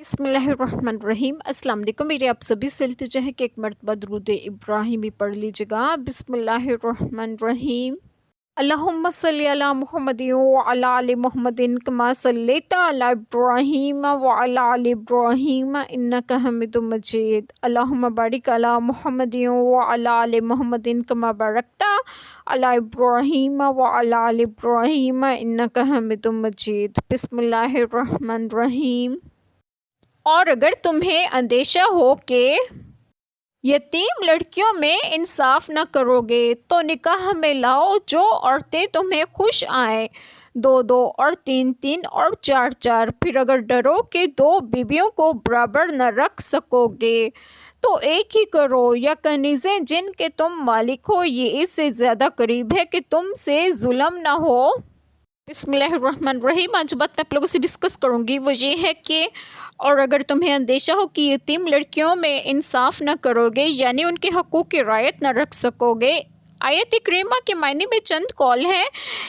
بسم اللہ الرحمن الرحیم۔ السلام علیکم، میرے آپ سبھی سے التجا ہے کہ ایک مرتبہ درود ابراہیمی پڑھ لیجیے گا۔ بسم اللہ الرحمن الرحیم۔ اللہم صلی علی محمد وعلی آل محمد کما صلیت علی ابراہیم وعلی آل ابراہیم انک حمید مجید۔ اللہم بارک علی محمد وعلی آل محمد کما بارکت علی ابراہیم وعلی آل ابراہیم انک حمید مجید۔ بسم اللہ الرحمن الرحیم۔ اور اگر تمہیں اندیشہ ہو کہ یتیم لڑکیوں میں انصاف نہ کرو گے تو نکاح میں لاؤ جو عورتیں تمہیں خوش آئیں، 2 اور 3 اور 4۔ پھر اگر ڈرو کہ 2 بیویوں کو برابر نہ رکھ سکو گے تو ایک ہی کرو، یا کنیزیں جن کے تم مالک ہو، یہ اس سے زیادہ قریب ہے کہ تم سے ظلم نہ ہو۔ بسم اللہ الرحمن الرحیم۔ آج بات میں آپ لوگوں سے ڈسکس کروں گی وہ یہ ہے کہ اور اگر تمہیں اندیشہ ہو کہ یتیم لڑکیوں میں انصاف نہ کرو گے، یعنی ان کے حقوق کی رعایت نہ رکھ سکو گے۔ آیت کریمہ کے معنی میں چند قول ہیں۔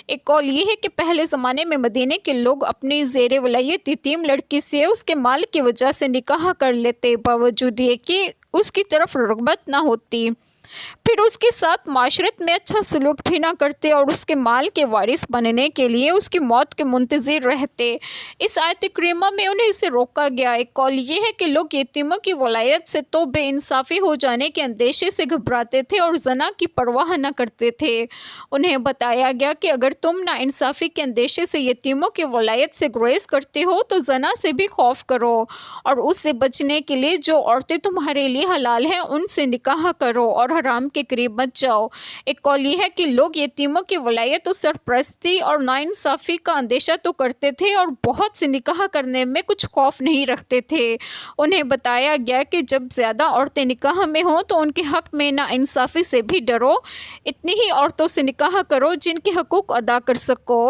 ایک قول یہ ہے کہ پہلے زمانے میں مدینے کے لوگ اپنی زیر ولایت یتیم لڑکی سے اس کے مال کی وجہ سے نکاح کر لیتے، باوجود یہ کہ اس کی طرف رغبت نہ ہوتی، پھر اس کے ساتھ معاشرت میں اچھا سلوک بھی نہ کرتے اور اس کے مال کے وارث بننے کے لیے اس کی موت کے منتظر رہتے۔ اس آیت کریمہ میں انہیں اسے روکا گیا۔ ایک قول یہ ہے کہ لوگ یتیموں کی ولایت سے تو بے انصافی ہو جانے کے اندیشے سے گھبراتے تھے اور زنا کی پرواہ نہ کرتے تھے۔ انہیں بتایا گیا کہ اگر تم نا انصافی کے اندیشے سے یتیموں کی ولایت سے گریز کرتے ہو تو زنا سے بھی خوف کرو، اور اس سے بچنے کے لیے جو عورتیں تمہارے لیے حلال ہیں ان سے نکاح کرو اور حرام کے قریب مت جاؤ۔ ایک قول یہ ہے کہ لوگ یتیموں کی ولایت و سرپرستی اور ناانصافی کا اندیشہ تو کرتے تھے اور بہت سے نکاح کرنے میں کچھ خوف نہیں رکھتے تھے۔ انہیں بتایا گیا کہ جب زیادہ عورتیں نکاح میں ہوں تو ان کے حق میں ناانصافی سے بھی ڈرو، اتنی ہی عورتوں سے نکاح کرو جن کے حقوق ادا کر سکو۔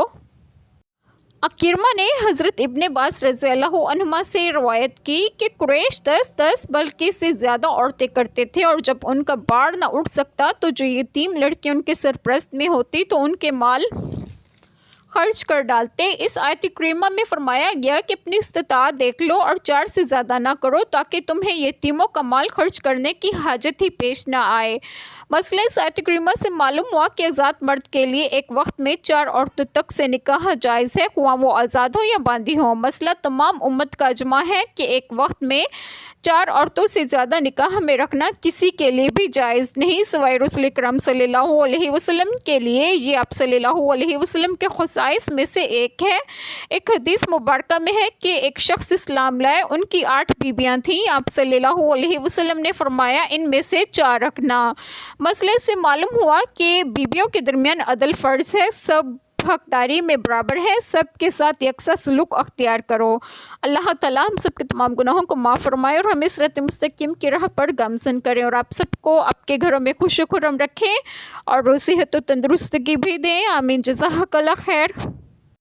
عکرمہ نے حضرت ابن عباس رضی اللہ عنہما سے روایت کی کہ قریش 10 بلکہ سے زیادہ عورتیں کرتے تھے، اور جب ان کا بار نہ اٹھ سکتا تو جو یتیم لڑکی ان کے سرپرست میں ہوتی تو ان کے مال خرچ کر ڈالتے۔ اس آیت کریمہ میں فرمایا گیا کہ اپنی استطاعت دیکھ لو اور 4 سے زیادہ نہ کرو تاکہ تمہیں یتیموں کا مال خرچ کرنے کی حاجت ہی پیش نہ آئے۔ مسئلہ اس آیت کریمہ سے معلوم ہوا کہ آزاد مرد کے لیے ایک وقت میں 4 عورتوں تک سے نکاح جائز ہے، خواہ وہ آزاد ہو یا باندھی ہو۔ مسئلہ تمام امت کا اجماع ہے کہ ایک وقت میں 4 عورتوں سے زیادہ نکاح میں رکھنا کسی کے لیے بھی جائز نہیں سوائے رسول اکرم صلی اللہ علیہ وسلم کے لیے۔ یہ آپ صلی اللہ علیہ وسلم کے خصائص میں سے ایک ہے۔ ایک حدیث مبارکہ میں ہے کہ ایک شخص اسلام لائے، ان کی 8 بیویاں تھیں، آپ صلی اللہ علیہ وسلم نے فرمایا ان میں سے 4 رکھنا۔ مسئلے سے معلوم ہوا کہ بیویوں کے درمیان عدل فرض ہے، سب حقداری میں برابر ہے، سب کے ساتھ یکساں سلوک اختیار کرو۔ اللہ تعالیٰ ہم سب کے تمام گناہوں کو معاف فرمائے اور ہمیں صراط مستقیم کی راہ پر گامزن کریں، اور آپ سب کو آپ کے گھروں میں خوش و خرم رکھیں اور صحت و تندرستگی بھی دیں۔ آمین۔ جزاک اللہ خیر۔